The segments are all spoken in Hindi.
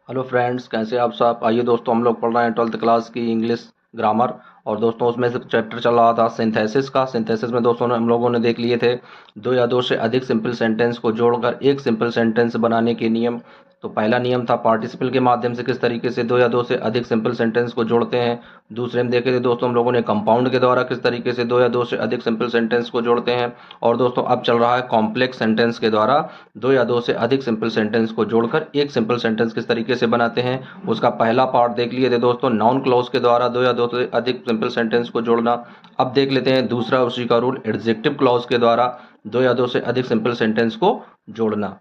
हेलो फ्रेंड्स, कैसे आप सब। आइए दोस्तों, हम लोग पढ़ रहे हैं 12th क्लास की इंग्लिश ग्रामर। और दोस्तों उसमें से चैप्टर चल रहा था सिंथेसिस का। सिंथेसिस में दोस्तों हम लोगों ने देख लिए थे दो या दो से अधिक सिंपल सेंटेंस को जोड़कर एक सिंपल सेंटेंस बनाने के नियम। तो पहला नियम था पार्टिसिपल के माध्यम से किस तरीके से दो या दो से अधिक सिंपल सेंटेंस को जोड़ते हैं। दूसरे में देखे थे दोस्तों हम लोगों ने कंपाउंड के द्वारा किस तरीके से दो या दो से अधिक सिंपल सेंटेंस को जोड़ते हैं। और दोस्तों अब चल रहा है कॉम्प्लेक्स सेंटेंस के द्वारा दो या दो से अधिक सिंपल सेंटेंस को जोड़कर एक सिंपल सेंटेंस किस तरीके से बनाते हैं। उसका पहला पार्ट देख लिए थे दोस्तों, नाउन क्लॉज के द्वारा दो या दो से अधिक सिंपल सेंटेंस को जोड़ना। अब देख लेते हैं दूसरा उसी का रूल, एडजेक्टिव क्लॉज के द्वारा दो या दो से अधिक सिंपल सेंटेंस को जोड़ना।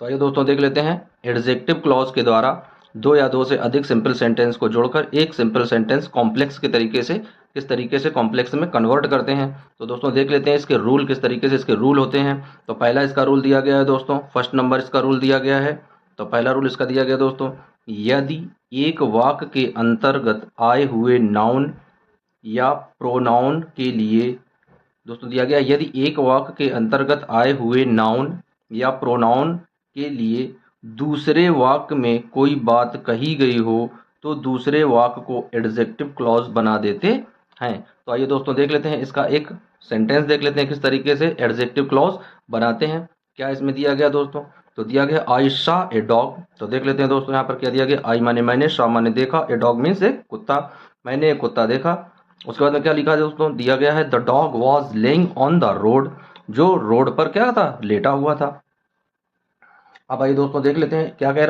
तो आइए दोस्तों देख लेते हैं एडजेक्टिव क्लॉज के द्वारा दो या दो से अधिक सिंपल सेंटेंस को जोड़कर एक सिंपल सेंटेंस कॉम्प्लेक्स के तरीके से किस तरीके से कॉम्प्लेक्स में कन्वर्ट करते हैं। तो दोस्तों देख लेते हैं इसके रूल, किस तरीके से इसके रूल होते हैं। तो पहला इसका रूल दिया गया है दोस्तों, फर्स्ट नंबर इसका रूल दिया गया है। तो पहला रूल इसका दिया गया दोस्तों, यदि एक वाक्य के अंतर्गत आए हुए नाउन या प्रोनाउन के लिए, दोस्तों दिया गया यदि एक वाक्य के अंतर्गत आए हुए नाउन या प्रोनाउन के लिए दूसरे वाक्य में कोई बात कही गई हो तो दूसरे वाक्य को एडजेक्टिव क्लॉज बना देते हैं। तो आइए दोस्तों देख लेते हैं इसका एक सेंटेंस, देख लेते हैं किस तरीके से एडजेक्टिव क्लॉज बनाते हैं। क्या इसमें दिया गया दोस्तों, तो दिया गया आई सॉ ए डॉग। तो देख लेते हैं दोस्तों यहाँ पर क्या दिया गया, आई माने मैंने, सॉ माने देखा, ए डॉग मीन्स एक कुत्ता, मैंने एक कुत्ता देखा। उसके बाद में क्या लिखा है दोस्तों, दिया गया है the dog was lying on the road, जो रोड पर क्या था, लेटा हुआ था। अब आइए दोस्तों देख लेते हैं क्या कह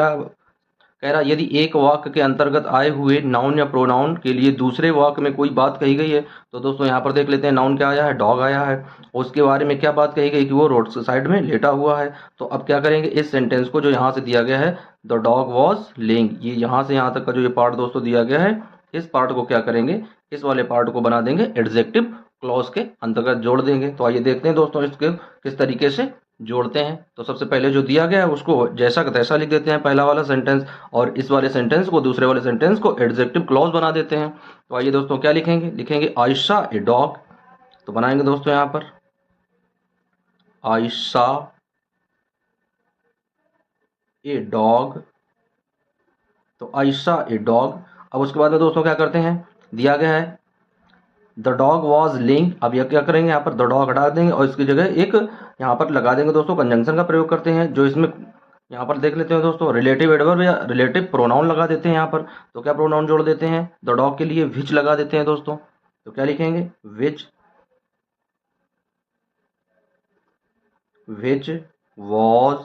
रहा यदि एक वाक्य के अंतर्गत आए हुए नाउन या प्रोनाउन के लिए दूसरे वाक्य में कोई बात कही गई है। तो दोस्तों यहाँ पर देख लेते हैं नाउन क्या आया है, डॉग आया है। उसके बारे में क्या बात कही गई कि वो रोड साइड में लेटा हुआ है। तो अब क्या करेंगे, इस सेंटेंस को जो यहाँ से दिया गया है द डॉग वॉज लेइंग, ये यहाँ से यहाँ तक का जो ये पार्ट दोस्तों दिया गया है, इस पार्ट को क्या करेंगे, इस वाले पार्ट को बना देंगे एडजेक्टिव क्लॉज के अंतर्गत जोड़ देंगे। तो आइए देखते हैं दोस्तों इसके किस तरीके से जोड़ते हैं। तो सबसे पहले जो दिया गया है उसको जैसा का तैसा लिख देते हैं पहला वाला सेंटेंस, और इस वाले सेंटेंस को दूसरे वाले सेंटेंस को एडजेक्टिव क्लॉज बना देते हैं। तो आइए दोस्तों क्या लिखेंगे, लिखेंगे आई सॉ ए डॉग। तो बनाएंगे दोस्तों यहाँ पर आई सॉ ए डॉग। तो आई सॉ ए डॉग। अब उसके बाद में दोस्तों क्या करते हैं, दिया गया है द डॉग वॉज लेइंग। अब यह क्या करेंगे, यहाँ पर द डॉग हटा देंगे और इसकी जगह एक यहाँ पर लगा देंगे दोस्तों, कंजंक्शन का प्रयोग करते हैं जो इसमें यहाँ पर देख लेते हैं दोस्तों, रिलेटिव एडवर्ब या रिलेटिव प्रोनाउन लगा देते हैं यहाँ पर। तो क्या प्रोनाउन जोड़ देते हैं, द डॉग के लिए विच लगा देते हैं दोस्तों। तो क्या लिखेंगे, which, which was,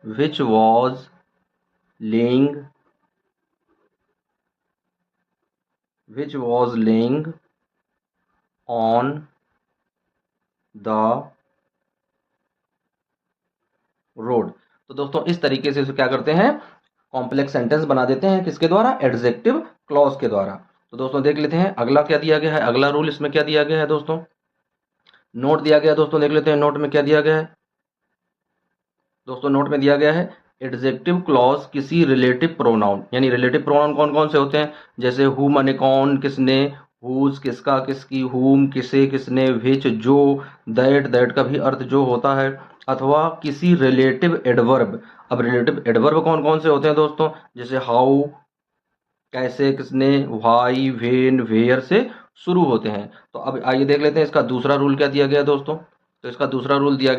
which was lying, which was lying on the road. तो दोस्तों इस तरीके से क्या करते हैं, कॉम्प्लेक्स सेंटेंस बना देते हैं किसके द्वारा, एडजेक्टिव क्लॉज के द्वारा। तो दोस्तों देख लेते हैं अगला क्या दिया गया है, अगला रूल इसमें क्या दिया गया है दोस्तों, नोट दिया गया है दोस्तों। देख लेते हैं नोट में क्या दिया गया है दोस्तों, नोट में दिया गया है एडजेक्टिव क्लॉज किसी रिलेटिव प्रोनाउन, यानी रिलेटिव प्रोनाउन कौन कौन से होते हैं, जैसे हु माने कौन, किसने, हुज किसका किसकी, हुम किसे किसने, विच जो, दैट दैट का भी अर्थ जो होता है, अथवा किसी रिलेटिव एडवर्ब। अब रिलेटिव एडवर्ब कौन कौन से होते हैं दोस्तों, जैसे हाउ कैसे, किसने, व्हाई, व्हेन, वेयर से शुरू होते हैं। तो अब आइए देख लेते हैं इसका दूसरा रूल क्या दिया गया है दोस्तों। तो इसका दूसरा रूल दिया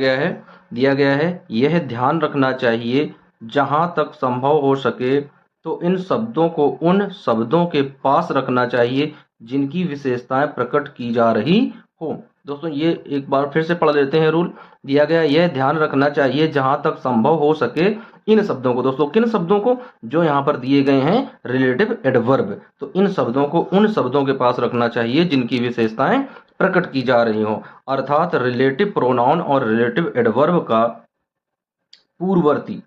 गया है यह ध्यान रखना चाहिए जहां तक संभव हो सके तो इन शब्दों को उन शब्दों के पास रखना चाहिए जिनकी विशेषताएं प्रकट की जा रही हो। दोस्तों ये एक बार फिर से पढ़ लेते हैं रूल, दिया गया यह ध्यान रखना चाहिए जहां तक संभव हो सके इन शब्दों को, दोस्तों किन शब्दों को, जो यहाँ पर दिए गए हैं रिलेटिव एडवर्ब, तो इन शब्दों को उन शब्दों के पास रखना चाहिए जिनकी विशेषताएं प्रकट की जा रही हो। अर्थात रिलेटिव प्रोनाउन और रिलेटिव एडवर्ब का पूर्ववर्ती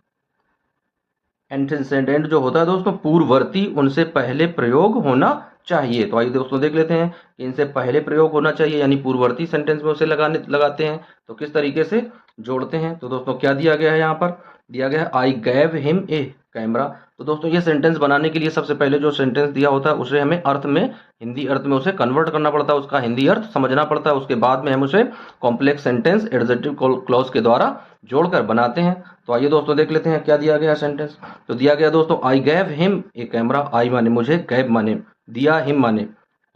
एंटेसेडेंट जो होता है दोस्तों, पूर्ववर्ती उनसे पहले प्रयोग होना चाहिए। तो आइए दोस्तों देख लेते हैं कि इनसे पहले प्रयोग होना चाहिए, यानी पूर्ववर्ती सेंटेंस में उसे लगाते हैं। तो किस तरीके से जोड़ते हैं, तो दोस्तों क्या दिया गया है, यहाँ पर दिया गया है आई गैव हिम ए कैमरा। तो दोस्तों ये सेंटेंस बनाने के लिए सबसे पहले जो सेंटेंस दिया होता है उसे हमें अर्थ में, हिंदी अर्थ में उसे कन्वर्ट करना पड़ता है, उसका हिंदी अर्थ समझना पड़ता है। उसके बाद में हम उसे कॉम्प्लेक्स सेंटेंस एडजेक्टिव क्लॉज के द्वारा जोड़कर बनाते हैं। तो आइए दोस्तों देख लेते हैं क्या दिया गया सेंटेंस। तो दिया गया दोस्तों, आई गैव हिम ए कैमरा। आई माने मुझे, गैव माने दिया, हिम माने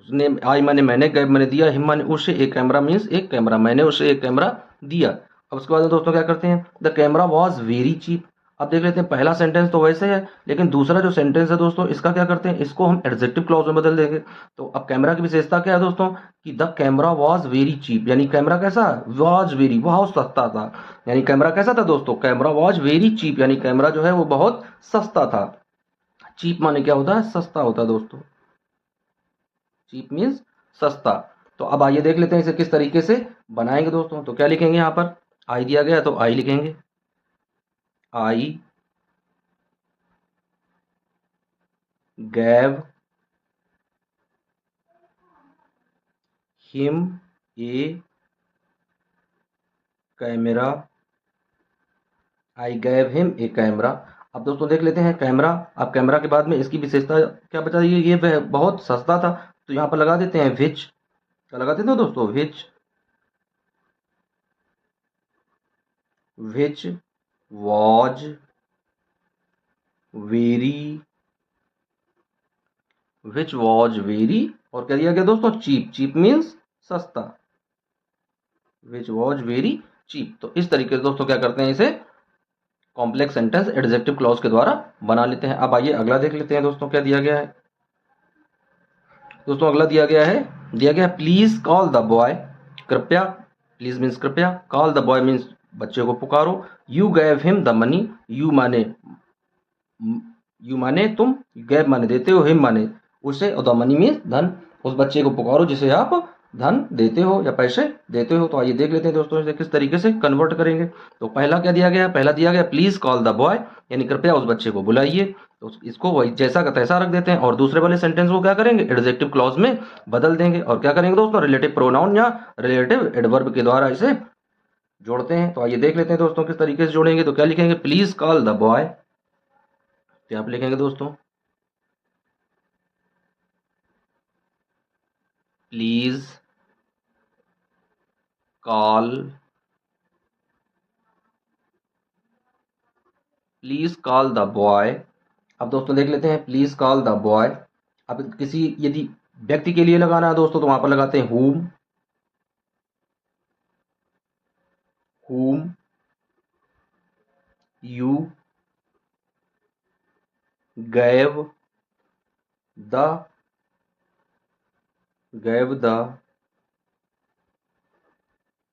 उसने, आई माने मैंने, गैव माने दिया, हिम माने उसे, एक कैमरा मीन्स एक कैमरा, मैंने उसे एक कैमरा दिया। अब उसके बाद में दोस्तों क्या करते हैं, the camera was very cheap. अब देख लेते हैं, पहला सेंटेंस तो वैसे है, लेकिन दूसरा जो सेंटेंस है दोस्तों, इसका क्या करते हैं, इसको हम एडजेक्टिव क्लॉज में बदल देंगे। तो अब कैमरा की विशेषता क्या है दोस्तों, कि the camera was very cheap, यानी कैमरा कैसा, वॉज वेरी, बहुत सस्ता था। यानी कैमरा कैसा था दोस्तों, कैमरा वॉज वेरी चीप, यानी कैमरा जो है वो बहुत सस्ता था। चीप माने क्या होता है, सस्ता होता है दोस्तों, चीप मीन्स सस्ता। तो अब आइए देख लेते हैं इसे किस तरीके से बनाएंगे दोस्तों। तो क्या लिखेंगे, यहाँ पर आई दिया गया है तो आई लिखेंगे, I gave him a camera, I gave him a camera. अब दोस्तों देख लेते हैं कैमरा। अब कैमरा के बाद में इसकी विशेषता क्या बता रही है, ये बहुत सस्ता था, तो यहाँ पर लगा देते हैं विच। क्या लगा देते हैं दोस्तों, विच was very, which was very, और क्या दिया गया दोस्तों, चीप। चीप मीन्स सस्ता, विच वॉज वेरी चीप। तो इस तरीके से दोस्तों क्या करते हैं, इसे कॉम्प्लेक्स सेंटेंस एडजेक्टिव क्लॉज के द्वारा बना लेते हैं। अब आइए अगला देख लेते हैं दोस्तों क्या दिया गया है। दोस्तों अगला दिया गया है प्लीज कॉल द बॉय। कृपया, प्लीज मीन्स कृपया, कॉल द बॉय मीन्स बच्चे को पुकारो, you gave him the money, you माने तुम, गैव माने देते हो, हिम माने उसे, और द मनी मीन्स धन। उस बच्चे को पुकारो जिसे आप धन देते हो या पैसे देते हो। तो आइए देख लेते हैं दोस्तों इसे किस तरीके से कन्वर्ट करेंगे। तो पहला क्या दिया गया, पहला दिया गया प्लीज कॉल द बॉय, यानी कृपया उस बच्चे को बुलाइए। तो इसको वही जैसा का तैसा रख देते हैं, और दूसरे वाले सेंटेंस को क्या करेंगे, एडजेक्टिव क्लॉज में बदल देंगे, और क्या करेंगे दोस्तों, रिलेटिव प्रोनाउन या रिलेटिव एडवर्ब के द्वारा इसे जोड़ते हैं। तो आइए देख लेते हैं दोस्तों किस तरीके से जोड़ेंगे। तो क्या लिखेंगे, प्लीज कॉल द बॉय, क्या आप लिखेंगे दोस्तों, please call, please call the boy. अब दोस्तों देख लेते हैं प्लीज कॉल द बॉय। अब किसी यदि व्यक्ति के लिए लगाना है दोस्तों, तो वहां पर लगाते हैं whom you gave the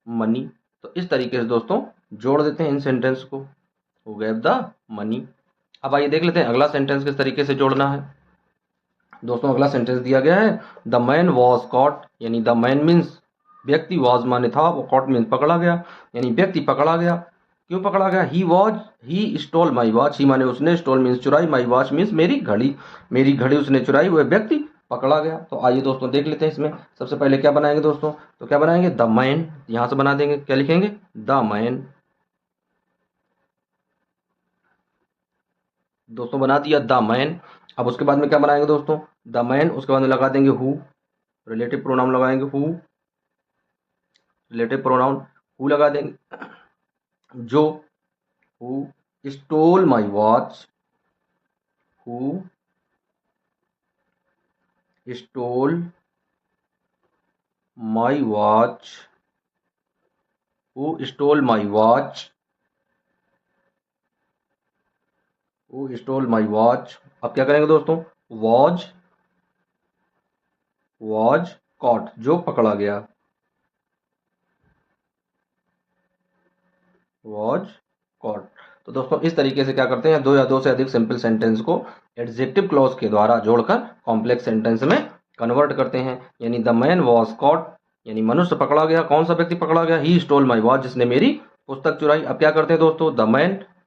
money। तो इस तरीके से दोस्तों जोड़ देते हैं इन सेंटेंस को, who gave the money। अब आइए देख लेते हैं अगला सेंटेंस किस तरीके से जोड़ना है। दोस्तों अगला सेंटेंस दिया गया है द मैन वॉज कॉट, यानी द मैन मीन्स व्यक्ति, वॉज माने था, वो कॉट मीन्स पकड़ा गया, यानी व्यक्ति पकड़ा गया। क्यों पकड़ा गया, ही स्टोल माई वॉच, ही माने उसने, स्टोल मीन्स चुराई, माई वॉच मीन्स मेरी घड़ी उसने चुराई, वह व्यक्ति पकड़ा गया। तो आइए दोस्तों देख लेते हैं इसमें सबसे पहले क्या बनाएंगे दोस्तों। तो क्या बनाएंगे, द मैन, यहां से बना देंगे, क्या लिखेंगे, द मैन। दोस्तों बना दिया द मैन। अब उसके बाद में क्या बनाएंगे दोस्तों, द मैन, उसके बाद में लगा देंगे हु, रिलेटिव प्रोनाउन लगाएंगे हु, रिलेटिव प्रोनाउन हु लगा देंगे, जो, who stole my watch, who stole my watch, who stole my watch, who stole my watch. अब क्या करेंगे दोस्तों, वॉज कॉट, जो पकड़ा गया, वॉज कॉट। तो दोस्तों इस तरीके से क्या करते हैं, दो या दो से अधिक सिंपल सेंटेंस को एडजेक्टिव क्लॉज के द्वारा जोड़कर कॉम्प्लेक्स सेंटेंस में कन्वर्ट करते हैं। यानी द मैन वॉज कॉट, यानी मनुष्य पकड़ा गया, कौन सा व्यक्ति पकड़ा गया, ही स्टोल माई वॉच, जिसने मेरी पुस्तक चुराई। अब क्या करते हैं दोस्तों, द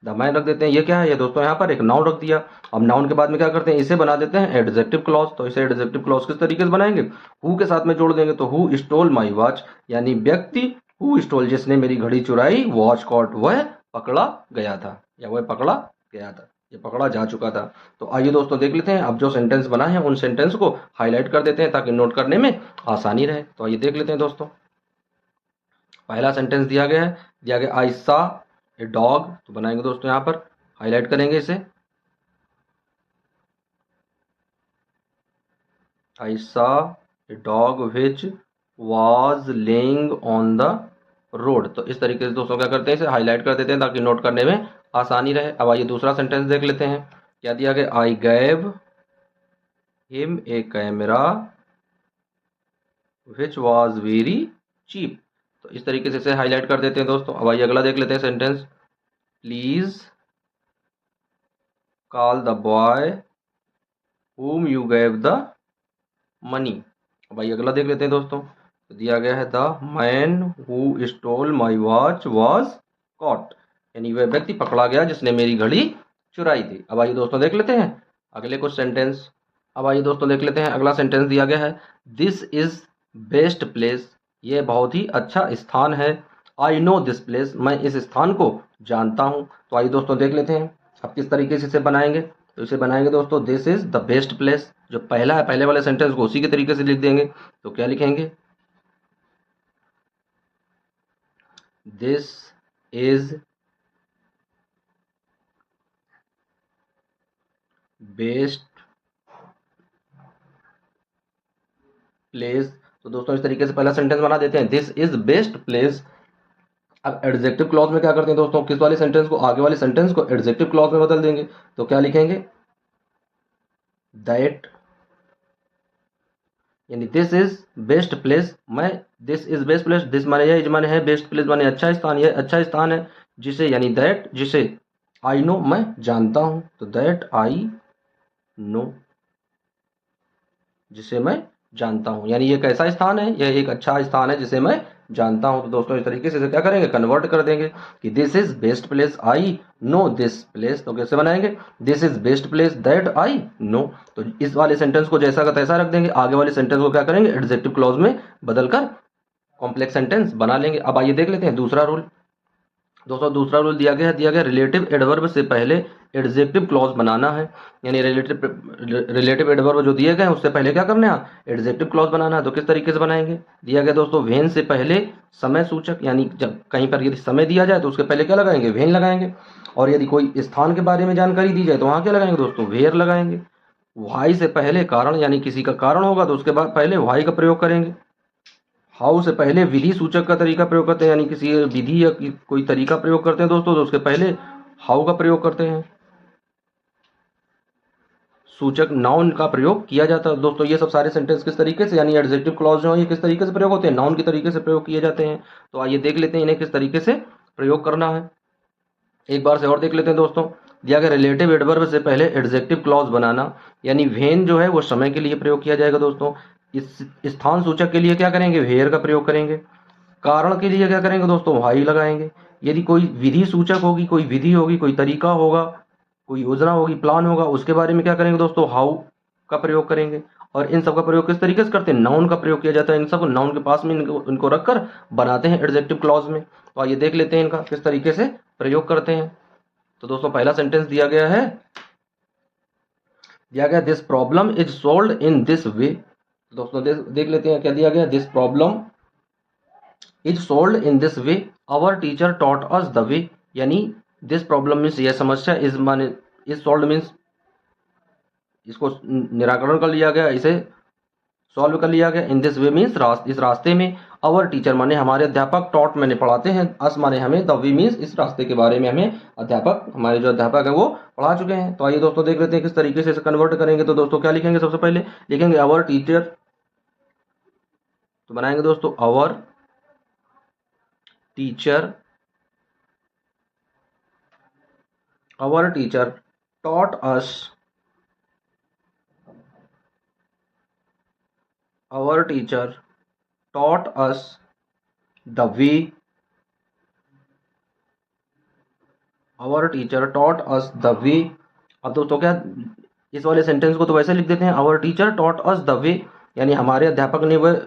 मैन रख देते हैं, ये क्या है, ये दोस्तों यहाँ पर एक नाउन रख दिया। अब नाउन के बाद में क्या करते हैं, इसे बना देते हैं एडजेक्टिव क्लॉज। तो इसे एडजेक्टिव क्लॉज किस तरीके से बनाएंगे, हु के साथ में जोड़ देंगे, तो हु स्टोल माई वॉच, यानी व्यक्ति, हु स्टोल जिसने मेरी घड़ी चुराई, वॉच कॉट वह पकड़ा गया था, या वह पकड़ा गया था, ये पकड़ा जा चुका था। तो आइए दोस्तों देख लेते हैं, अब जो सेंटेंस बना है उन सेंटेंस को हाईलाइट कर देते हैं ताकि नोट करने में आसानी रहे। तो आइए देख लेते हैं दोस्तों। पहला सेंटेंस दिया गया है, आई सा ए डॉग, तो बनाएंगे दोस्तों यहाँ पर, हाईलाइट करेंगे इसे। I saw a dog which was laying on the road. तो इस तरीके से दोस्तों क्या करते हैं, इसे हाईलाइट कर देते हैं ताकि नोट करने में आसानी रहे। अब आइए दूसरा सेंटेंस देख लेते हैं, क्या दिया गया, I gave him a camera which was very cheap. तो इस तरीके से इसे हाईलाइट कर देते हैं दोस्तों। अब आइए अगला देख लेते हैं sentence, please call the boy whom you gave the money। अब आइए अगला देख लेते हैं दोस्तों, तो दिया गया है the man who stole my watch was caught, यानी वह व्यक्ति पकड़ा गया जिसने मेरी घड़ी चुराई थी। अब आइए दोस्तों देख लेते हैं अगले कुछ सेंटेंस। अब आइए दोस्तों देख लेते हैं अगला सेंटेंस दिया गया है, दिस इज बेस्ट प्लेस, ये बहुत ही अच्छा स्थान है। आई नो दिस प्लेस, मैं इस स्थान को जानता हूँ। तो आइए दोस्तों देख लेते हैं अब किस तरीके से इसे बनाएंगे। तो इसे बनाएंगे दोस्तों, this is the best place, जो पहला है पहले वाले सेंटेंस को उसी के तरीके से लिख देंगे। तो क्या लिखेंगे, दिस इज बेस्ट प्लेस। तो दोस्तों इस तरीके से पहला सेंटेंस बना देते हैं, दिस इज बेस्ट प्लेस। अब एडजेक्टिव क्लॉज में क्या करते हैं दोस्तों, किस वाले सेंटेंस को, आगे वाले सेंटेंस को एडजेक्टिव क्लॉज में बदल देंगे। तो क्या लिखेंगे, दैट, यानी दिस इज बेस्ट प्लेस, मैं this is best place, this माने यह, इज माने है, बेस्ट प्लेस माने अच्छा स्थान, यह अच्छा स्थान है, जिसे यानी दैट, जिसे आई नो मैं जानता हूं। तो दैट आई नो, जिसे मैं जानता हूं, यानी ये कैसा स्थान है, यह एक अच्छा स्थान है जिसे मैं जानता हूं। तो दोस्तों इस तरीके से इसे क्या करेंगे, कन्वर्ट कर देंगे कि this is best place I know this place. तो कैसे बनाएंगे, this is best place that I know. तो इस वाले सेंटेंस को जैसा का तैसा रख देंगे, आगे वाले सेंटेंस को क्या करेंगे, एडजेक्टिव क्लॉज में बदलकर कॉम्प्लेक्स सेंटेंस बना लेंगे। अब आइए देख लेते हैं दूसरा रूल। दोस्तों दूसरा रूल दिया गया रिलेटिव एडवर्ब से पहले एडजेक्टिव क्लॉज बनाना है, यानी रिलेटिव एडवर्ब जो दिए गए हैं उससे पहले क्या करना है, एडजेक्टिव क्लॉज बनाना है। तो किस तरीके से बनाएंगे, दिया गया दोस्तों, वेन से पहले समय सूचक, यानी जब कहीं पर यदि समय दिया जाए तो उसके पहले क्या लगाएंगे, वेन लगाएंगे। और यदि कोई स्थान के बारे में जानकारी दी जाए तो वहां क्या लगाएंगे दोस्तों, वेयर लगाएंगे। वाई से पहले कारण, यानी किसी का कारण होगा तो उसके बाद पहले वाई का प्रयोग करेंगे। हाउ से पहले विधि सूचक का तरीका प्रयोग करते हैं, यानी किसी विधि या कोई तरीका प्रयोग करते हैं दोस्तों तो उसके पहले हाउ का प्रयोग करते हैं। सूचक नाउन का प्रयोग किया जाता है। दोस्तों ये सब सारे सेंटेंस किस तरीके से, यानी एडजेक्टिव क्लॉज जो है ये किस तरीके से प्रयोग होते हैं, नाउन के तरीके से प्रयोग किए जाते हैं। तो आइए देख लेते हैं इन्हें किस तरीके से प्रयोग करना है, एक बार से और देख लेते हैं दोस्तों। दिया गया रिलेटिव एडवर्ब से पहले एडजेक्टिव क्लॉज बनाना, यानी वेन जो है वो समय के लिए प्रयोग किया जाएगा दोस्तों। इस स्थान सूचक के लिए क्या करेंगे, वेयर का प्रयोग करेंगे। कारण के लिए क्या करेंगे दोस्तों, वाई लगाएंगे। यदि कोई विधि सूचक होगी, कोई विधि होगी, कोई तरीका होगा, कोई योजना होगी, प्लान होगा, उसके बारे में क्या करेंगे दोस्तों, हाउ का प्रयोग करेंगे। और इन सब का प्रयोग किस तरीके से करते हैं, नाउन का प्रयोग किया जाता है। इन सब नाउन के पास में इनको रखकर बनाते हैं एडजेक्टिव क्लॉज में। तो आइए देख लेते हैं इनका किस तरीके से प्रयोग करते हैं। तो दोस्तों पहला सेंटेंस दिया गया this problem is solved in this way. दोस्तों देख लेते हैं क्या दिया गया, this problem is solved in this way, our teacher taught us the way, यानी दिस प्रॉब्लम मीन्स यह समस्या, इज माने इज सोल्व्ड मीन्स इसको निराकरण कर लिया गया, इसे सॉल्व कर लिया गया। इन दिस वे मीन्स इस रास्ते में, आवर टीचर माने हमारे अध्यापक, टॉट माने पढ़ाते हैं, अस माने हमें, द वे मीन्स इस रास्ते के बारे में हमें अध्यापक, हमारे जो अध्यापक है वो पढ़ा चुके हैं। तो आइए दोस्तों देख लेते हैं किस तरीके से इसे कन्वर्ट करेंगे। तो दोस्तों क्या लिखेंगे, सबसे पहले लिखेंगे आवर टीचर, तो बनाएंगे दोस्तों our teacher, our teacher taught us, our teacher taught us the way, our teacher taught us the way। अब दोस्तों क्या, इस वाले सेंटेंस को तो वैसे लिख देते हैं, our teacher taught us the way, यानी हमारे अध्यापक ने वह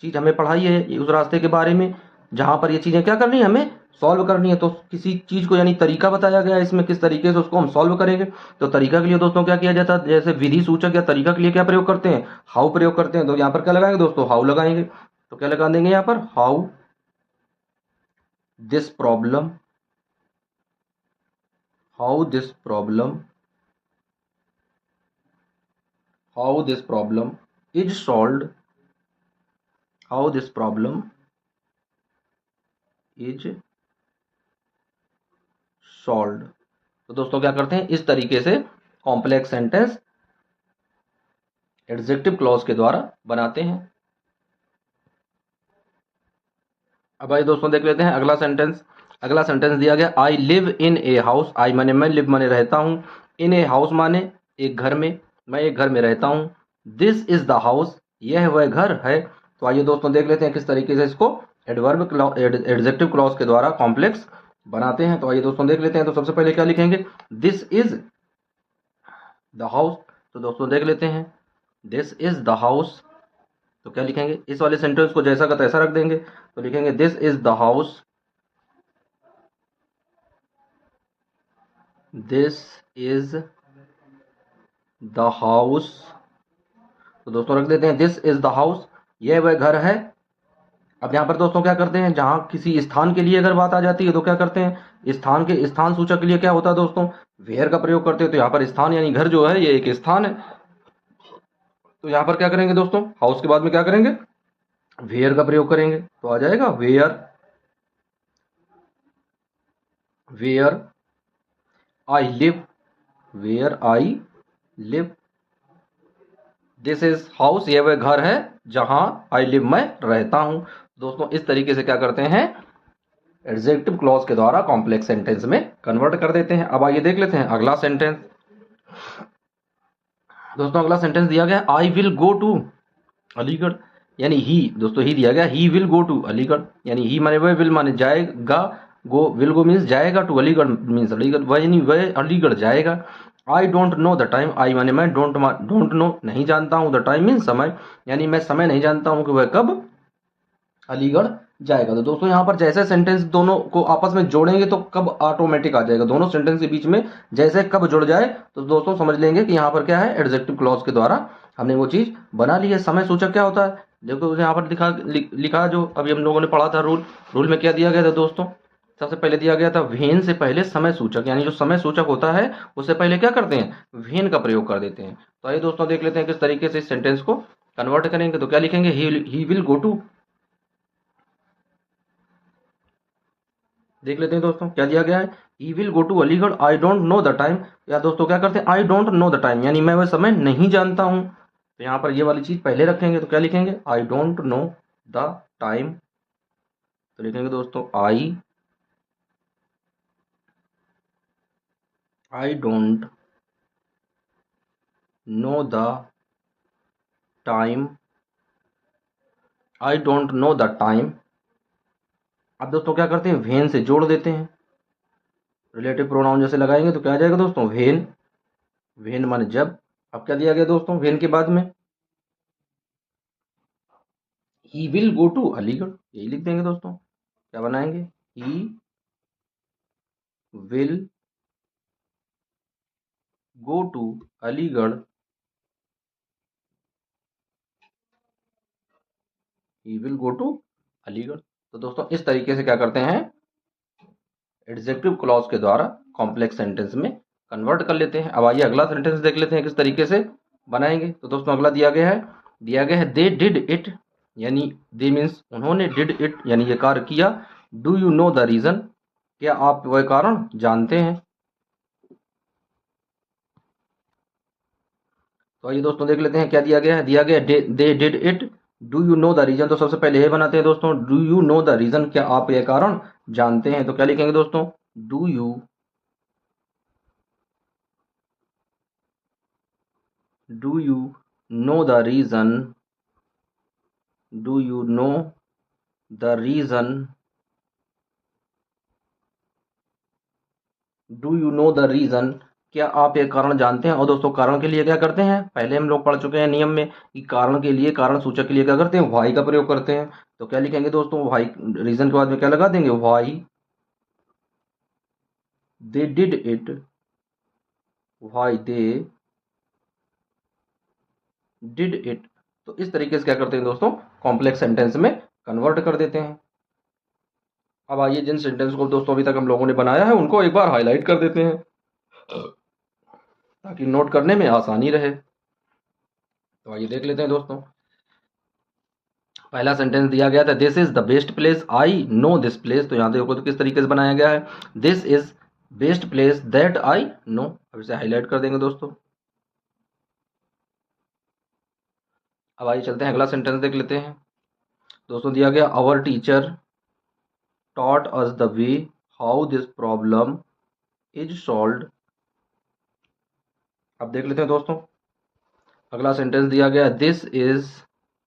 चीज़ हमें पढ़ाई है उस रास्ते के बारे में जहाँ पर ये चीज़ें क्या करनी है, हमें सॉल्व करनी है। तो किसी चीज़ को यानी तरीका बताया गया है इसमें, किस तरीके से उसको हम सॉल्व करेंगे। तो तरीका के लिए दोस्तों क्या किया जाता है, जैसे विधि सूचक या तरीका के लिए क्या प्रयोग करते हैं, हाउ प्रयोग करते हैं। तो यहाँ पर क्या लगाएंगे दोस्तों, हाउ लगाएंगे। तो क्या लगा देंगे यहाँ पर, how this problem how this problem is solved, how this problem is solved. तो दोस्तों क्या करते हैं, इस तरीके से कॉम्प्लेक्स सेंटेंस एडजेक्टिव क्लॉज के द्वारा बनाते हैं। अब आइए दोस्तों देख लेते हैं अगला सेंटेंस। अगला सेंटेंस दिया गया, I live in a house. आई माने मैं, लिव माने रहता हूँ, इन ए हाउस माने एक घर में, मैं एक घर में रहता हूँ। दिस इज द हाउस, यह वह घर है। तो आइए दोस्तों देख लेते हैं किस तरीके से इसको एडवर्ब एडजेक्टिव क्लॉज के द्वारा कॉम्प्लेक्स बनाते हैं। तो आइए दोस्तों देख लेते हैं। तो सबसे पहले क्या लिखेंगे, दिस इज द हाउस। तो दोस्तों देख लेते हैं, दिस इज द हाउस। तो क्या लिखेंगे, इस वाले सेंटेंस को जैसा का तैसा रख देंगे। तो लिखेंगे this is the house, this is the house. तो दोस्तों रख देते हैं दिस इज द हाउस, यह वह घर है। अब यहाँ पर दोस्तों क्या करते हैं, जहाँ किसी स्थान के लिए अगर बात आ जाती है तो क्या करते हैं, स्थान के स्थान सूचक के लिए क्या होता है दोस्तों, वेयर का प्रयोग करते हैं। तो यहाँ पर स्थान यानी घर जो है ये एक स्थान है। तो यहाँ पर क्या करेंगे दोस्तों, हाउस के बाद में क्या करेंगे, वेयर का प्रयोग करेंगे। तो आ जाएगा where, where I live, where I live. This is house, ये वह घर है जहां आई लिव मैं रहता हूं। दोस्तों इस तरीके से क्या करते हैं, एडजेक्टिव क्लॉज के द्वारा कॉम्प्लेक्स सेंटेंस में कन्वर्ट कर देते हैं। अब आइए देख लेते हैं अगला सेंटेंस। दोस्तों अगला सेंटेंस दिया गया, I will go to Aligarh. यानी ही, दोस्तों ही दिया गया, he will go to Aligarh. यानी ही माने वह, विल माने जाएगा, गो विल गो मीन्स जाएगा, टू अलीगढ़ मीन्स अलीगढ़, वह यानी वह अलीगढ़ जाएगा। I don't know the time, I माने मैं, डोंट नो नहीं जानता हूँ, द टाइम मीन्स समय, यानी मैं समय नहीं जानता हूँ कि वह कब अलीगढ़ जाएगा। तो दोस्तों यहाँ पर जैसे सेंटेंस दोनों को आपस में जोड़ेंगे तो कब ऑटोमेटिक आ जाएगा, दोनों सेंटेंस के बीच में जैसे कब जुड़ जाए तो दोस्तों समझ लेंगे कि यहाँ पर क्या है, एडजेक्टिव क्लॉज के द्वारा हमने वो चीज बना ली है। समय सूचक क्या होता है, देखो यहाँ पर लिखा जो अभी हम लोगों ने पढ़ा था रूल में क्या दिया गया था दोस्तों, सबसे पहले दिया गया था वेन से पहले समय सूचक, यानी जो समय सूचक होता है उससे पहले क्या करते हैं, वेन का प्रयोग कर देते हैं। तो आइए दोस्तों देख लेते हैं किस तरीके से इस सेंटेंस को कन्वर्ट करेंगे। तो क्या लिखेंगे, ही विल गो टू, देख लेते हैं दोस्तों क्या दिया गया है, he will go to Aligarh, I don't know the time. या दोस्तों क्या करते हैं, I don't know the time, यानी मैं वह समय नहीं जानता हूं। तो यहाँ पर ये वाली चीज पहले रखेंगे। तो क्या लिखेंगे, आई डोंट नो द टाइम। तो लिखेंगे दोस्तों आई don't know the time, I don't know the time. अब दोस्तों क्या करते हैं, वेन से जोड़ देते हैं, रिलेटिव प्रोनाउन जैसे लगाएंगे तो क्या आ जाएगा दोस्तों, वेन, वेन माने जब। अब क्या दिया गया दोस्तों, वेन के बाद में he will go to Aligarh, यही लिख देंगे दोस्तों। क्या बनाएंगे, he will go to Aligarh, he will go to Aligarh. तो दोस्तों इस तरीके से क्या करते हैं, एडजेक्टिव क्लॉज के द्वारा कॉम्प्लेक्स सेंटेंस में कन्वर्ट कर लेते हैं। अब आइए अगला सेंटेंस देख लेते हैं किस तरीके से बनाएंगे। तो दोस्तों अगला दिया गया है दे डिड इट, यानी दे मीन्स उन्होंने, डिड इट यानी ये कार्य किया। Do you know the reason, क्या आप वह कारण जानते हैं। तो आइए दोस्तों देख लेते हैं क्या दिया गया they did it, do you know the reason. तो सबसे पहले ये बनाते हैं दोस्तों, do you know the reason, क्या आप यह कारण जानते हैं। तो क्या लिखेंगे दोस्तों, do you do you know the reason, do you know the reason, do you know the reason, क्या आप ये कारण जानते हैं। और दोस्तों कारण के लिए क्या करते हैं, पहले हम लोग पढ़ चुके हैं नियम में कि कारण के लिए, कारण सूचक के लिए क्या करते हैं, वाई का प्रयोग करते हैं। तो क्या लिखेंगे दोस्तों, वाई, रीजन के बाद में क्या लगा देंगे, why they did it, why they did it. तो इस तरीके से क्या करते हैं दोस्तों, कॉम्प्लेक्स सेंटेंस में कन्वर्ट कर देते हैं। अब आइए जिन सेंटेंस को दोस्तों अभी तक हम लोगों ने बनाया है उनको एक बार हाईलाइट कर देते हैं। ताकि नोट करने में आसानी रहे। तो आइए देख लेते हैं दोस्तों। पहला सेंटेंस दिया गया था, this is the best place, I know this place. तो यहाँ देखो तो किस तरीके से बनाया गया है, this is best place that I know. अब इसे हाईलाइट कर देंगे दोस्तों। अब आइए चलते हैं अगला सेंटेंस देख लेते हैं दोस्तों। दिया गया, our teacher taught us the way how this problem is solved। अब देख लेते हैं दोस्तों। अगला सेंटेंस दिया गया, this is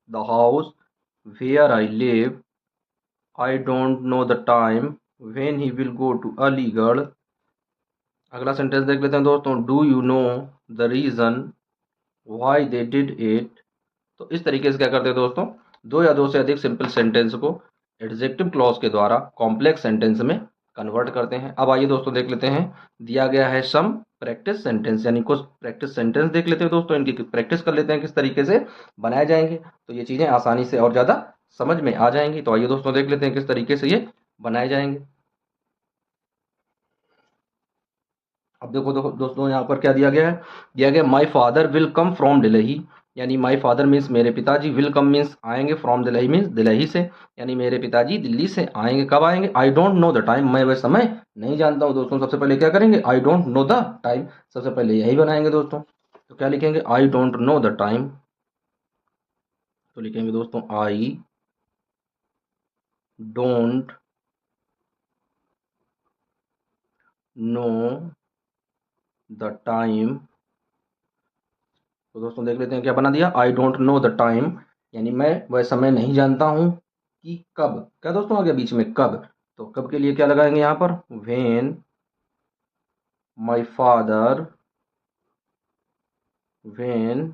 the house where I live, I don't know the time when he will go to Aligarh. अगला सेंटेंस देख लेते हैं दोस्तों, do you know the reason why they did it. तो इस तरीके से क्या करते हैं दोस्तों, दो या दो से अधिक सिंपल सेंटेंस को एडजेक्टिव क्लॉज के द्वारा कॉम्प्लेक्स सेंटेंस में कन्वर्ट करते हैं। अब आइए दोस्तों देख लेते हैं। दिया गया है सम प्रैक्टिस सेंटेंस, यानी कुछ प्रैक्टिस सेंटेंस देख लेते हैं दोस्तों, इनकी प्रैक्टिस कर लेते हैं किस तरीके से बनाए जाएंगे, तो ये चीज़ें आसानी से और ज़्यादा समझ में आ जाएंगी। तो आइए दोस्तों देख लेते हैं किस तरीके से ये बनाए जाएंगे। अब देखो दोस्तों यहाँ पर क्या दिया गया है, दिया गया my father will come from Delhi, यानी माई फादर मीन्स मेरे पिताजी, विल कम मीन्स आएंगे, फ्रॉम दिल्ली मीन्स दिल्ली से, यानी मेरे पिताजी दिल्ली से आएंगे। कब आएंगे, आई डोंट नो द टाइम, मैं वह समय नहीं जानता हूँ दोस्तों। सबसे पहले क्या करेंगे, आई डोंट नो द टाइम, सबसे पहले यही बनाएंगे दोस्तों। तो क्या लिखेंगे, आई डोंट नो द टाइम। तो लिखेंगे दोस्तों, आई डोंट नो द टाइम। तो दोस्तों देख लेते हैं क्या बना दिया, आई डोंट नो द टाइम, यानी मैं वह समय नहीं जानता हूँ कि कब, क्या दोस्तों आ गया बीच में कब। तो कब के लिए क्या लगाएंगे यहाँ पर, when my father, when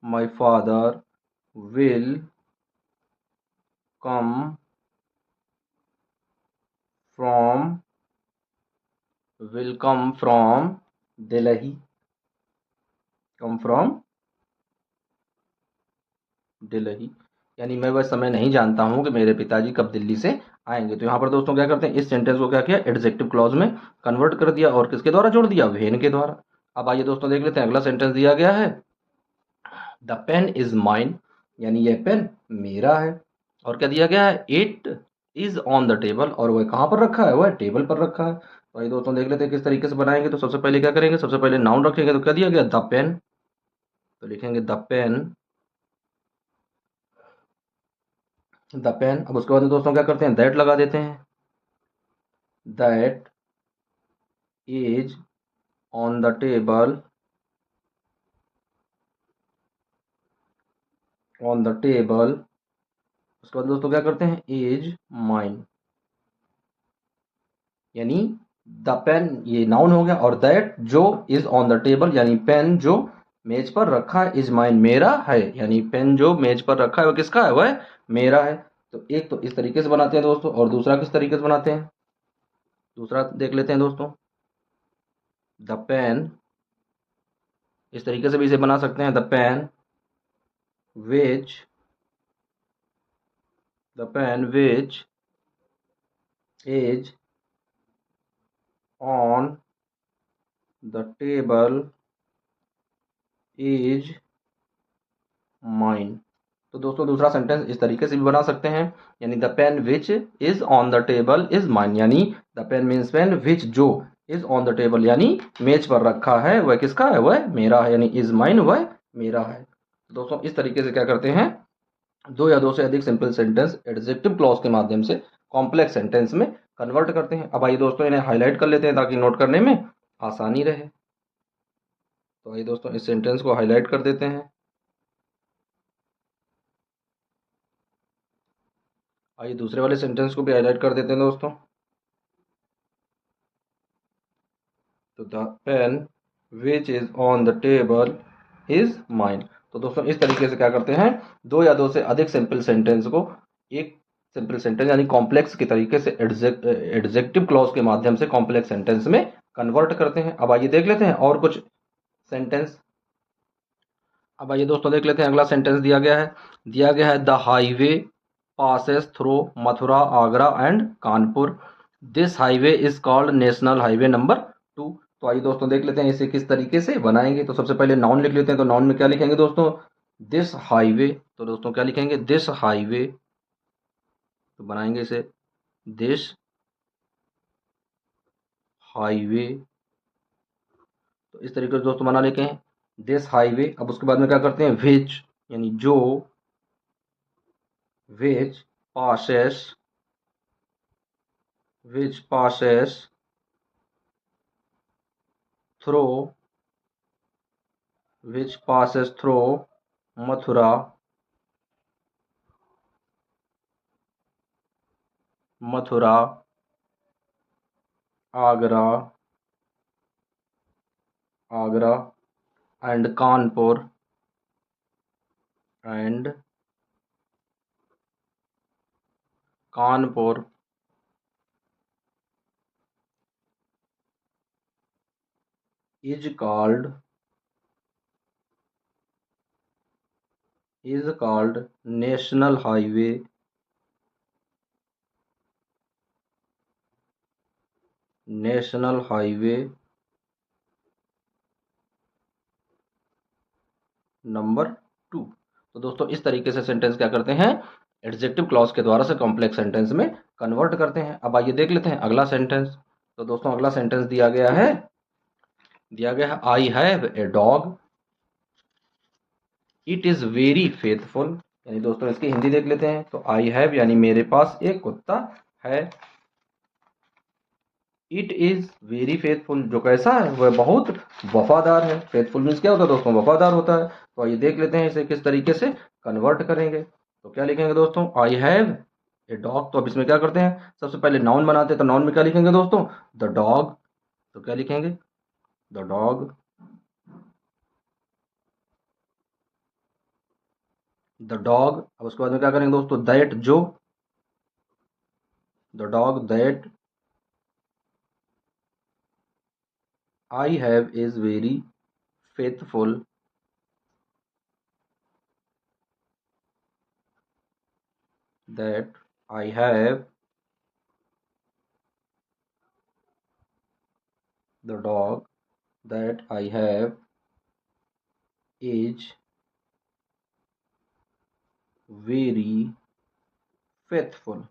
my father will come from, will come from Delhi, come from Delhi, यानी मैं वह समय नहीं जानता हूं कि मेरे पिताजी कब दिल्ली से आएंगे। तो यहाँ पर दोस्तों क्या करते हैं, इस सेंटेंस को क्या किया, एडजेक्टिव क्लॉज में कन्वर्ट कर दिया, और किसके द्वारा जोड़ दिया, व्हेन के द्वारा। अब आइए दोस्तों देख लेते हैं अगला सेंटेंस दिया गया है, द पेन इज माइन, यानी यह पेन मेरा है। और क्या दिया गया है, it is on the table, और वह कहाँ पर रखा है, वह टेबल पर रखा है। तो आइए दोस्तों देख लेते हैं किस तरीके से बनाएंगे। तो सबसे पहले क्या करेंगे, सबसे पहले नाउन रखेंगे, तो क्या दिया गया, द पेन। तो लिखेंगे द पेन, द पेन। अब उसके बाद में दोस्तों क्या करते हैं, दैट लगा देते हैं, that is on the table, on the table. उसके बाद दोस्तों क्या करते हैं, इज माइन, यानी द पेन ये नाउन हो गया, और दैट जो इज ऑन द टेबल, यानी पेन जो मेज पर रखा है, इज माइन मेरा है, यानी पेन जो मेज पर रखा है वह किसका है, वह मेरा है। तो एक तो इस तरीके से बनाते हैं दोस्तों, और दूसरा किस तरीके से बनाते हैं, दूसरा देख लेते हैं दोस्तों, द पेन, इस तरीके से भी इसे बना सकते हैं, the pen which, the pen which is on the table is mine. तो दोस्तों दूसरा सेंटेंस इस तरीके से भी बना सकते हैं, यानी the pen which is on the table is mine, यानी the pen means pen which जो इज ऑन द टेबल, यानी मेज पर रखा है वह किसका है, वह मेरा है, यानी इज माइन वह मेरा है। तो दोस्तों इस तरीके से क्या करते हैं, दो या दो से अधिक सिंपल सेंटेंस एडजेक्टिव क्लॉज के माध्यम से कॉम्प्लेक्स सेंटेंस में कन्वर्ट करते हैं। अब आइए दोस्तों इन्हें हाईलाइट कर लेते हैं ताकि नोट करने में आसानी रहे। तो आइए दोस्तों इस सेंटेंस को हाईलाइट कर देते हैं। आइए दूसरे वाले सेंटेंस को भी हाईलाइट कर देते हैं दोस्तों। तो the pen which is on the table is mine. तो दोस्तों इस तरीके से क्या करते हैं, दो या दो से अधिक सिंपल सेंटेंस को एक सिंपल सेंटेंस यानी कॉम्प्लेक्स के तरीके से एडजेक्टिव क्लॉज के माध्यम से कॉम्प्लेक्स सेंटेंस में कन्वर्ट करते हैं। अब आइए देख लेते हैं और कुछ सेंटेंस। अब आइए दोस्तों देख लेते हैं अगला सेंटेंस दिया गया है, the highway passes through Mathura, Agra and Kanpur, this highway is called national highway number 2। तो आइए दोस्तों देख लेते हैं इसे किस तरीके से बनाएंगे। तो सबसे पहले नाउन लिख लेते हैं। तो नाउन में क्या लिखेंगे दोस्तों, दिस हाईवे। तो दोस्तों क्या लिखेंगे, दिस हाईवे। तो बनाएंगे इसे दिस हाईवे। तो इस तरीके से दोस्तों बना लेते हैं दिस हाईवे। अब उसके बाद में क्या करते हैं, विच यानी जो, विच passes, which passes through, which passes through Mathura, Mathura, Agra, Agra and Kanpur, and Kanpur is called, is called national highway, national highway number 2। तो दोस्तों इस तरीके से सेंटेंस क्या करते हैं, एडजेक्टिव क्लॉज के द्वारा से कॉम्प्लेक्स सेंटेंस में कन्वर्ट करते हैं। अब आइए देख लेते हैं अगला सेंटेंस। तो दोस्तों अगला सेंटेंस दिया गया है आई have a dog, it is very faithful. यानी दोस्तों इसकी हिंदी देख लेते हैं। तो आई हैव यानी मेरे पास एक कुत्ता है, इट इज वेरी फेथफुल जो कैसा है, वह बहुत वफादार है। फेथफुल मीन्स क्या होता है दोस्तों, वफादार होता है। तो आइए देख लेते हैं इसे किस तरीके से कन्वर्ट करेंगे। तो क्या लिखेंगे दोस्तों, आई हैव ए डॉग। तो अब इसमें क्या करते हैं, सबसे पहले नाउन बनाते हैं। तो नाउन में क्या लिखेंगे दोस्तों, द डॉग। तो क्या लिखेंगे, द डॉग, द डॉग। अब उसके बाद में क्या करेंगे दोस्तों, दैट जो, the dog that I have is very faithful, that I have, the dog that I have is very faithful,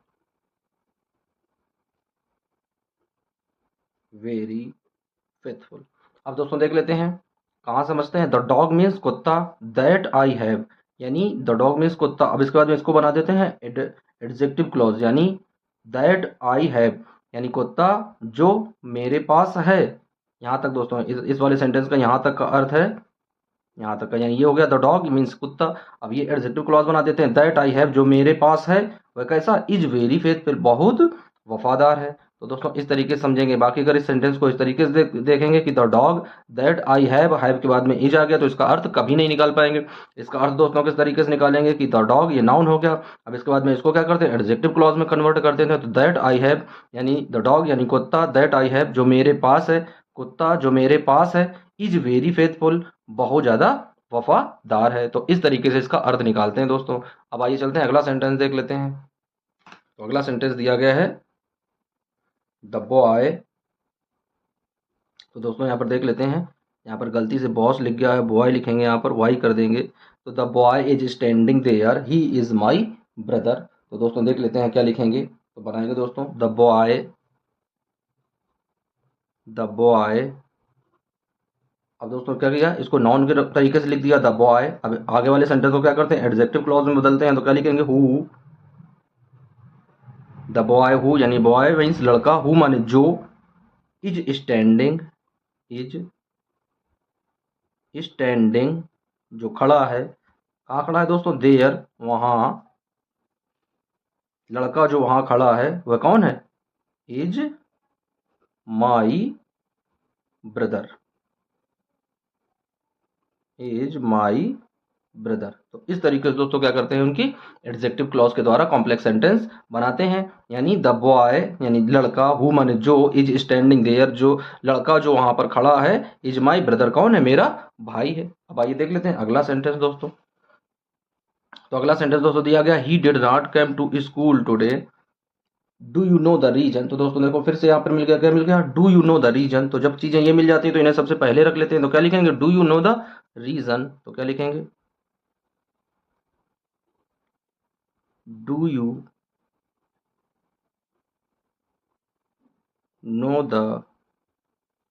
very faithful। अब दोस्तों देख लेते हैं कहाँ समझते हैं। द डॉग मीन्स कुत्ता, दैट आई हैव यानी द डॉग मीन्स कुत्ता। अब इसके बाद में इसको बना देते हैं एडजेक्टिव क्लॉज, यानी दैट आई हैव यानी कुत्ता जो मेरे पास है। यहाँ तक दोस्तों इस वाले सेंटेंस का यहाँ तक का अर्थ है, यहाँ तक का, यानी ये हो गया द डॉग मीन्स कुत्ता। अब ये एडजेक्टिव क्लॉज बना देते हैं, दैट आई हैव जो मेरे पास है वह कैसा, इज वेरी फेथफुल बहुत वफादार है। तो दोस्तों इस तरीके से समझेंगे। बाकी अगर इस सेंटेंस को इस तरीके से देखेंगे कि the dog that I have के बाद में इज आ गया, तो इसका अर्थ कभी नहीं निकाल पाएंगे। इसका अर्थ दोस्तों किस तरीके से निकालेंगे कि द डॉग ये नाउन हो गया। अब इसके बाद में इसको क्या करते हैं, एडजेक्टिव क्लॉज में कन्वर्ट कर देते हैं। तो दैट आई हैव यानी द डॉग यानी कुत्ता, दैट आई हैव जो मेरे पास है, कुत्ता जो मेरे पास है, इज वेरी फेथफुल बहुत ज़्यादा वफादार है। तो इस तरीके से इसका अर्थ निकालते हैं दोस्तों। अब आइए चलते हैं अगला सेंटेंस देख लेते हैं। तो अगला सेंटेंस दिया गया है द बॉय। तो दोस्तों यहाँ पर देख लेते हैं, यहाँ पर गलती से बॉस लिख गया है, बॉय लिखेंगे, यहाँ पर वाई कर देंगे। तो the boy is standing there, he is my brother. तो दोस्तों देख लेते हैं क्या लिखेंगे। तो बनाएंगे दोस्तों द बॉय, द बॉय। अब दोस्तों क्या किया, इसको नाउन के तरीके से लिख दिया द बॉय। अब आगे वाले सेंटेंस को क्या करते हैं, एडजेक्टिव क्लॉज में बदलते हैं। तो क्या लिखेंगे, हु, द बॉय हु यानी बॉय मीन्स लड़का, हु माने जो, इज स्टैंडिंग, इज स्टैंडिंग जो खड़ा है, कहाँ खड़ा है दोस्तों, देयर वहाँ, लड़का जो वहाँ खड़ा है वह कौन है, is my brother, is my brother. तो इस तरीके से दोस्तों क्या करते हैं, उनकी एडजेक्टिव क्लॉज के द्वारा कॉम्प्लेक्स सेंटेंस बनाते हैं। यानी द बॉय यानी लड़का, हु माने जो, इज स्टैंडिंग देयर जो लड़का जो वहां पर खड़ा है, इज माई ब्रदर कौन है, मेरा भाई है। अब आइए देख लेते हैं अगला सेंटेंस दोस्तों। तो अगला सेंटेंस दोस्तों दिया गया, he did not come to school today, do you know the reason. तो दोस्तों देखो फिर से यहाँ पर मिल गया, क्या मिल गया, do you know the reason. तो जब चीजें ये मिल जाती हैं तो इन्हें सबसे पहले रख लेते हैं, तो क्या लिखेंगे, do you know the reason. तो क्या लिखेंगे, do you know the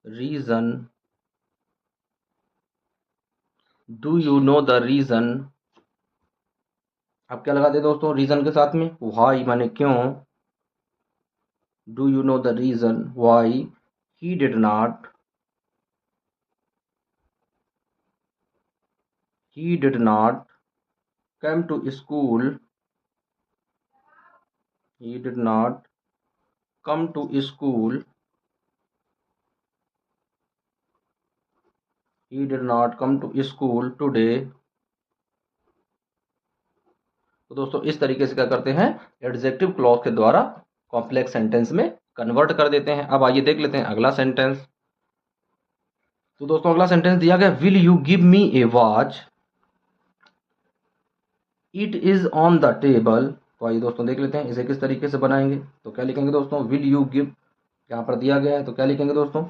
reason, do you know the reason. अब क्या लगाते हैं दोस्तों रीजन के साथ में, व्हाई माने क्यों, do you know the reason why he did not, he did not come to school, he did not come to school, he did not come to school today। तो दोस्तों इस तरीके से क्या करते हैं, एडजेक्टिव क्लॉज के द्वारा कॉम्प्लेक्स सेंटेंस में कन्वर्ट कर देते हैं। अब आइए देख लेते हैं अगला सेंटेंस। तो दोस्तों अगला सेंटेंस दिया गया, will you give me A watch, it is on the table. तो आइए दोस्तों देख लेते हैं इसे किस तरीके से बनाएंगे। तो क्या लिखेंगे दोस्तों, विल यू गिव, यहाँ पर दिया गया है तो क्या लिखेंगे दोस्तों,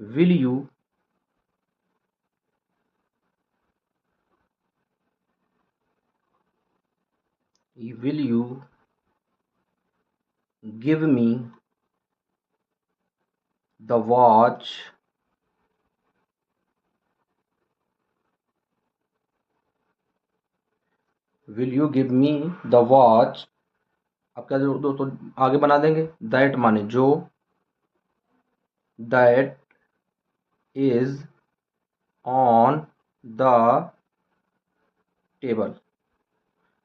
will you will you give me the watch, will you give me the watch। अब क्या दोस्तों आगे बना देंगे, दैट माने जो, that is on the table,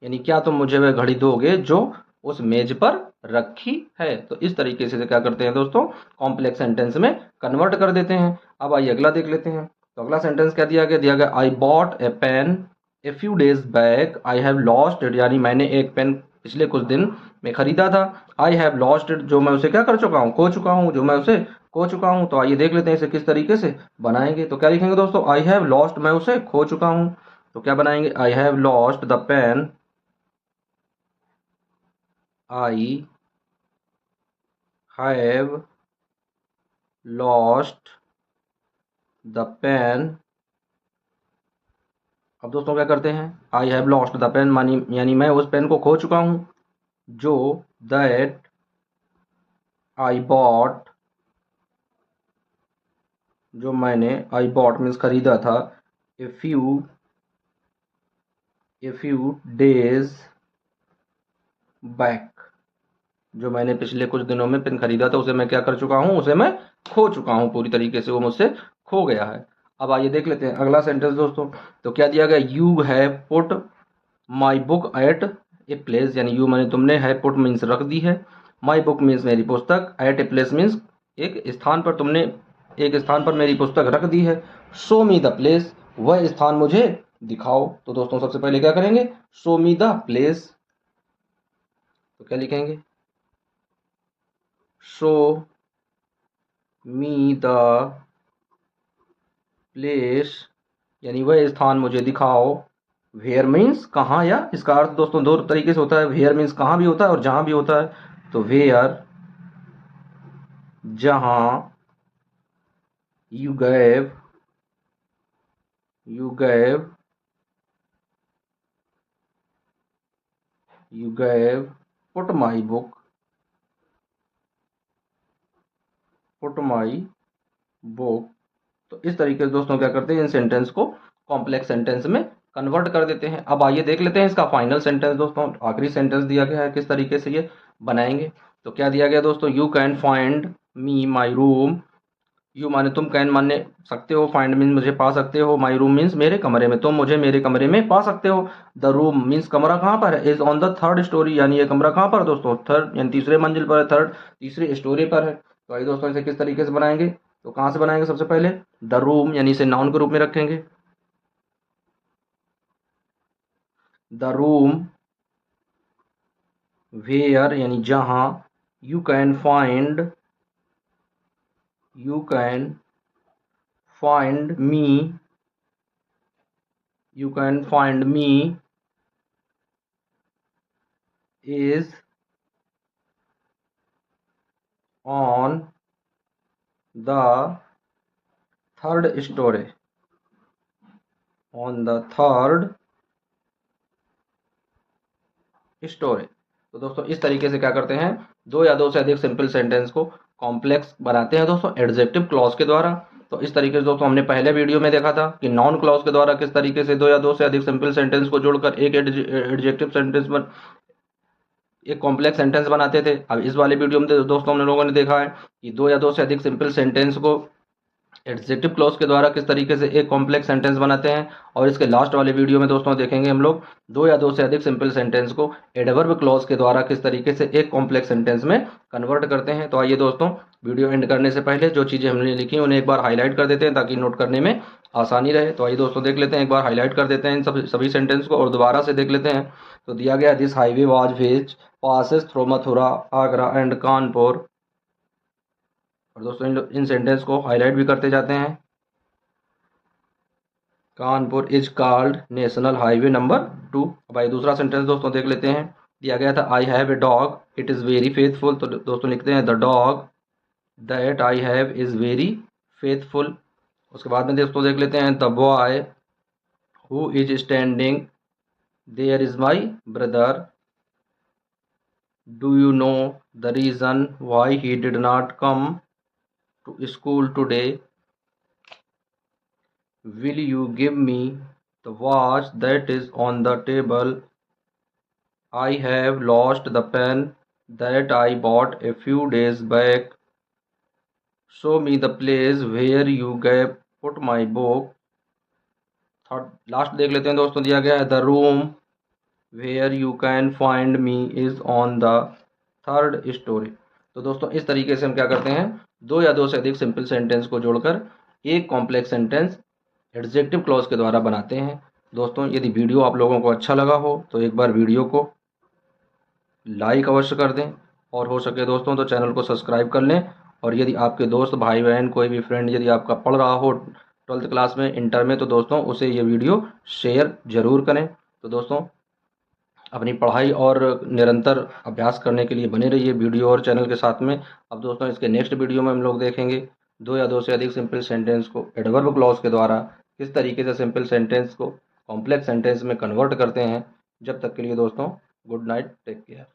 यानी क्या तुम मुझे वह घड़ी दोगे जो उस मेज पर रखी है। तो इस तरीके से क्या करते हैं दोस्तों, कॉम्प्लेक्स सेंटेंस में कन्वर्ट कर देते हैं। अब आइए अगला देख लेते हैं। तो अगला सेंटेंस क्या दिया गया, I bought a pen a few days back, I have lost it, यानी मैंने एक पेन पिछले कुछ दिन में खरीदा था। आई हैव लॉस्ट इट, जो मैं उसे क्या कर चुका हूँ, खो चुका हूँ, जो मैं उसे खो चुका हूँ। तो आइए देख लेते हैं इसे किस तरीके से बनाएंगे। तो क्या लिखेंगे दोस्तों, आई हैव लॉस्ट, मैं उसे खो चुका हूँ। तो क्या बनाएंगे, I have lost the pen, I have lost the pen। अब दोस्तों क्या करते हैं, I have lost the pen मानी यानी मैं उस पेन को खो चुका हूं, जो दैट आई बॉट, जो मैंने, आई बॉट मीन्स खरीदा था, ए फ्यू डेज बैक, जो मैंने पिछले कुछ दिनों में पेन खरीदा था उसे मैं क्या कर चुका हूँ, उसे मैं खो चुका हूँ पूरी तरीके से, वो मुझसे खो गया है। अब आइए देख लेते हैं अगला सेंटेंस दोस्तों। तो क्या दिया गया, you have put my book at a place, यानी यू मैंने तुमने, है पुट मीन्स रख दी है, माई बुक मीन्स मेरी पुस्तक, एट ए प्लेस मीन्स एक स्थान पर, तुमने एक स्थान पर मेरी पुस्तक रख दी है। शो मी द प्लेस, वह स्थान मुझे दिखाओ। तो दोस्तों सबसे पहले क्या करेंगे, शो मी द प्लेस। तो क्या लिखेंगे, शो मी द प्लेस, यानी वह स्थान मुझे दिखाओ। वेयर मीन्स कहाँ, या इसका अर्थ दोस्तों दो तरीके से होता है, वेयर मीन्स कहाँ भी होता है और जहाँ भी होता है। तो वेयर, जहाँ, you gave, you gave, you gave put my book, put my book. तो इस तरीके से दोस्तों क्या करते हैं, इन सेंटेंस को कॉम्प्लेक्स सेंटेंस में कन्वर्ट कर देते हैं। अब आइए देख लेते हैं इसका फाइनल सेंटेंस दोस्तों, आखिरी सेंटेंस दिया गया है किस तरीके से ये बनाएंगे। तो क्या दिया गया दोस्तों, you can find me my room, you माने तुम, कैन माने सकते हो, फाइंड मीन मुझे पा सकते हो, माई रूम मीन्स मेरे कमरे में, तुम मुझे मेरे कमरे में पा सकते हो। द रूम मीन्स कमरा कहाँ पर है, is on the third story, यानी ये कमरा कहाँ पर है दोस्तों, थर्ड यानी तीसरे मंजिल पर है, थर्ड तीसरी स्टोरी पर है। तो आइए दोस्तों इसे किस तरीके से बनाएंगे। तो कहाँ से बनाएंगे, सबसे पहले द रूम यानी इसे नाउन के रूप में रखेंगे, द रूम वेयर यानी जहाँ, you can find, you can find me, you can find me is on the third story, on the third storey. तो दोस्तों इस तरीके से क्या करते हैं, दो या दो से अधिक सिंपल सेंटेंस को कॉम्प्लेक्स बनाते हैं दोस्तों एडजेक्टिव क्लॉज के द्वारा। तो इस तरीके से दोस्तों हमने पहले वीडियो में देखा था कि नाउन क्लॉज के द्वारा किस तरीके से दो या दो से अधिक सिंपल सेंटेंस को जोड़कर एक एडजेक्टिव सेंटेंस बन एक कॉम्प्लेक्स सेंटेंस बनाते थे। अब इस वाले वीडियो में दोस्तों हम लोगों ने देखा है कि दो या दो से अधिक सिंपल सेंटेंस को एडजेक्टिव क्लॉज के द्वारा किस तरीके से एक कॉम्प्लेक्स सेंटेंस बनाते हैं। और इसके लास्ट वाले वीडियो में दोस्तों देखेंगे हम लोग दो या दो से अधिक सिंपल सेंटेंस को एडवर्ब क्लॉज के द्वारा किस तरीके से एक कॉम्प्लेक्स सेंटेंस में कन्वर्ट करते हैं। तो आइए दोस्तों वीडियो एंड करने से पहले जो चीज़ें हमने लिखी उन्हें एक बार हाईलाइट कर देते हैं ताकि नोट करने में आसानी रहे। तो आइए दोस्तों देख लेते हैं, एक बार हाईलाइट कर देते हैं इन सभी सेंटेंस को और दोबारा से देख लेते हैं। तो दिया गया this highway was which passes through Mathura Agra and Kanpur. और दोस्तों इन सेंटेंस को हाईलाइट भी करते जाते हैं। Kanpur is called national highway number 2। अब आइए दूसरा सेंटेंस दोस्तों देख लेते हैं। दिया गया था I have a dog it is very faithful. तो दोस्तों लिखते हैं the dog that I have is very faithful. उसके बाद में दोस्तों देख लेते हैं the boy who is standing there is my brother. Do you know the reason why he did not come to school today. Will you give me the watch that is on the table? I have lost the pen that I bought a few days back. Show me the place where you gave put my book. Third last देख लेते हैं दोस्तों, दिया गया है the room where you can find me is on the third storey. तो दोस्तों इस तरीके से हम क्या करते हैं, दो या दो से अधिक सिंपल सेंटेंस को जोड़कर एक कॉम्प्लेक्स सेंटेंस एडजेक्टिव क्लॉज के द्वारा बनाते हैं। दोस्तों यदि वीडियो आप लोगों को अच्छा लगा हो तो एक बार वीडियो को लाइक अवश्य कर दें और हो सके दोस्तों तो चैनल को सब्सक्राइब कर लें। और यदि आपके दोस्त भाई बहन कोई भी फ्रेंड यदि आपका पढ़ रहा हो 12th क्लास में इंटर में तो दोस्तों उसे ये वीडियो शेयर ज़रूर करें। तो दोस्तों अपनी पढ़ाई और निरंतर अभ्यास करने के लिए बने रहिए वीडियो और चैनल के साथ में। अब दोस्तों इसके नेक्स्ट वीडियो में हम लोग देखेंगे दो या दो से अधिक सिंपल सेंटेंस को एडवर्ब क्लॉज के द्वारा किस तरीके से सिंपल सेंटेंस को कॉम्प्लेक्स सेंटेंस में कन्वर्ट करते हैं। जब तक के लिए दोस्तों गुड नाइट, टेक केयर।